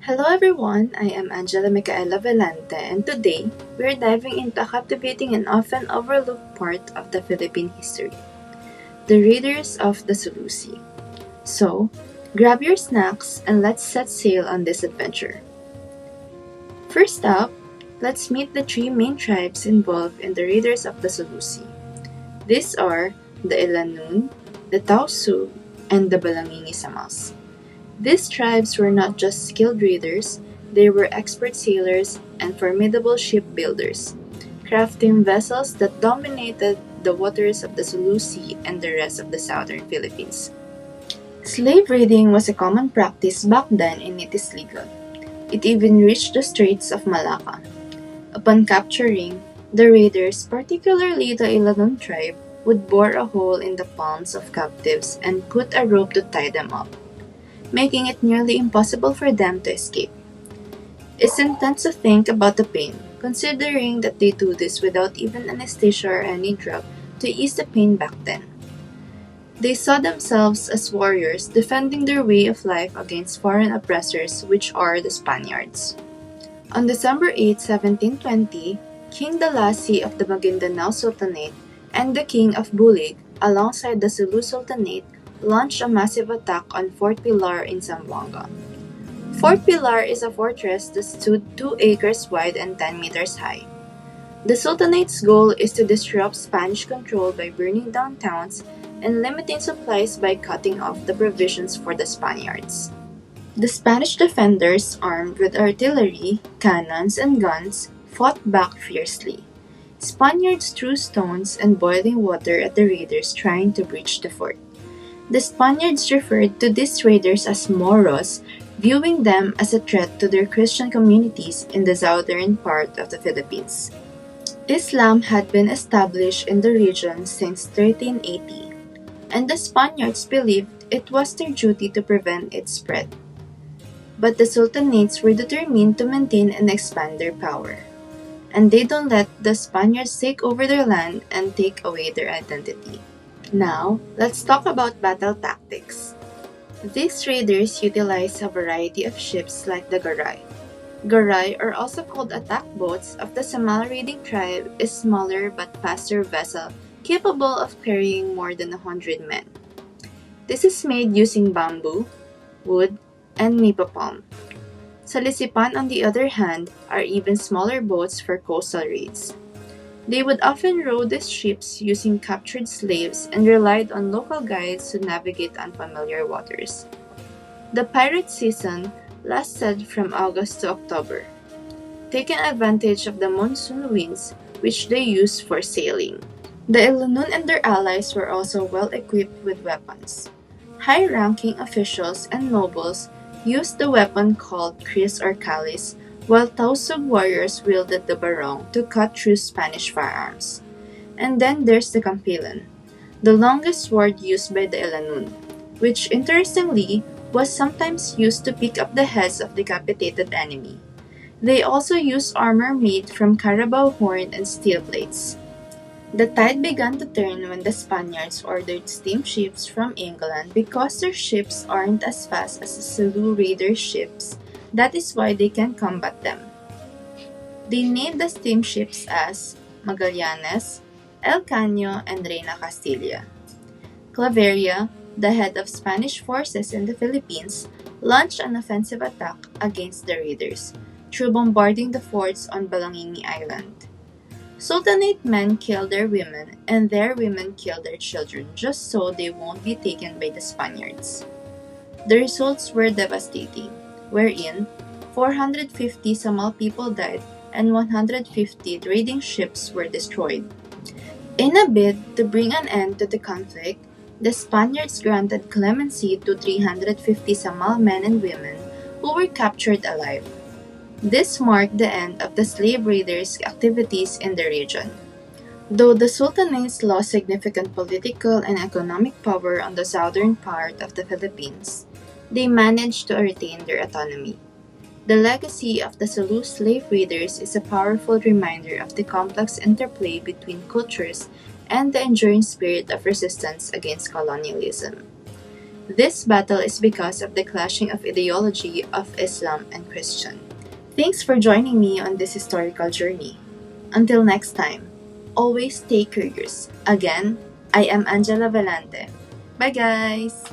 Hello everyone, I am Angela Velante and today we're diving into a captivating and often overlooked part of the Philippine history, the raiders of the Sulu Sea. So, grab your snacks and let's set sail on this adventure. First up, let's meet the three main tribes involved in the raiders of the Sulu Sea. These are the Ilanun, the Tausug, and the Balangingi Samas. These tribes were not just skilled raiders, they were expert sailors and formidable shipbuilders, crafting vessels that dominated the waters of the Sulu Sea and the rest of the southern Philippines. Slave raiding was a common practice back then and it is legal. It even reached the Straits of Malacca. Upon capturing, the raiders, particularly the Ilanon tribe, would bore a hole in the palms of captives and put a rope to tie them up, making it nearly impossible for them to escape. It's intense to think about the pain, considering that they do this without even anesthesia or any drug to ease the pain back then. They saw themselves as warriors defending their way of life against foreign oppressors, which are the Spaniards. On December 8, 1720, King Dalasi of the Maguindanao Sultanate and the King of Bulig, alongside the Sulu Sultanate, launched a massive attack on Fort Pilar in Zamboanga. Fort Pilar is a fortress that stood 2 acres wide and 10 meters high. The Sultanate's goal is to disrupt Spanish control by burning down towns and limiting supplies by cutting off the provisions for the Spaniards. The Spanish defenders, armed with artillery, cannons, and guns, fought back fiercely. Spaniards threw stones and boiling water at the raiders trying to breach the fort. The Spaniards referred to these raiders as Moros, viewing them as a threat to their Christian communities in the southern part of the Philippines. Islam had been established in the region since 1380, and the Spaniards believed it was their duty to prevent its spread. But the Sultanates were determined to maintain and expand their power, and they don't let the Spaniards take over their land and take away their identity. Now, let's talk about battle tactics. These raiders utilize a variety of ships like the garay. Garay, or also called attack boats of the Samal raiding tribe, is smaller but faster vessel capable of carrying more than 100 men. This is made using bamboo, wood, and nipa palm. Salisipan, on the other hand, are even smaller boats for coastal raids. They would often row these ships using captured slaves and relied on local guides to navigate unfamiliar waters. The pirate season lasted from August to October, taking advantage of the monsoon winds which they used for sailing. The Ilonon and their allies were also well equipped with weapons. High-ranking officials and nobles used the weapon called kris or kalis, while Tausug warriors wielded the barong to cut through Spanish firearms. And then there's the kampilan, the longest sword used by the Ilanun, which interestingly was sometimes used to pick up the heads of decapitated enemy. They also used armor made from carabao horn and steel plates. The tide began to turn when the Spaniards ordered steamships from England because their ships aren't as fast as the Sulu Raiders' ships. That is why they can combat them. They named the steamships as Magallanes, El Caño, and Reina Castilla. Claveria, the head of Spanish forces in the Philippines, launched an offensive attack against the raiders through bombarding the forts on Balangingi Island. Sultanate men kill their women and their women kill their children just so they won't be taken by the Spaniards. The results were devastating, wherein 450 Samal people died and 150 raiding ships were destroyed. In a bid to bring an end to the conflict, the Spaniards granted clemency to 350 Samal men and women who were captured alive. This marked the end of the slave raiders' activities in the region. Though the Sultanates lost significant political and economic power on the southern part of the Philippines, they managed to retain their autonomy. The legacy of the Sulu slave raiders is a powerful reminder of the complex interplay between cultures and the enduring spirit of resistance against colonialism. This battle is because of the clashing of ideology of Islam and Christian. Thanks for joining me on this historical journey. Until next time, always stay curious. Again, I am Angela Velante. Bye guys!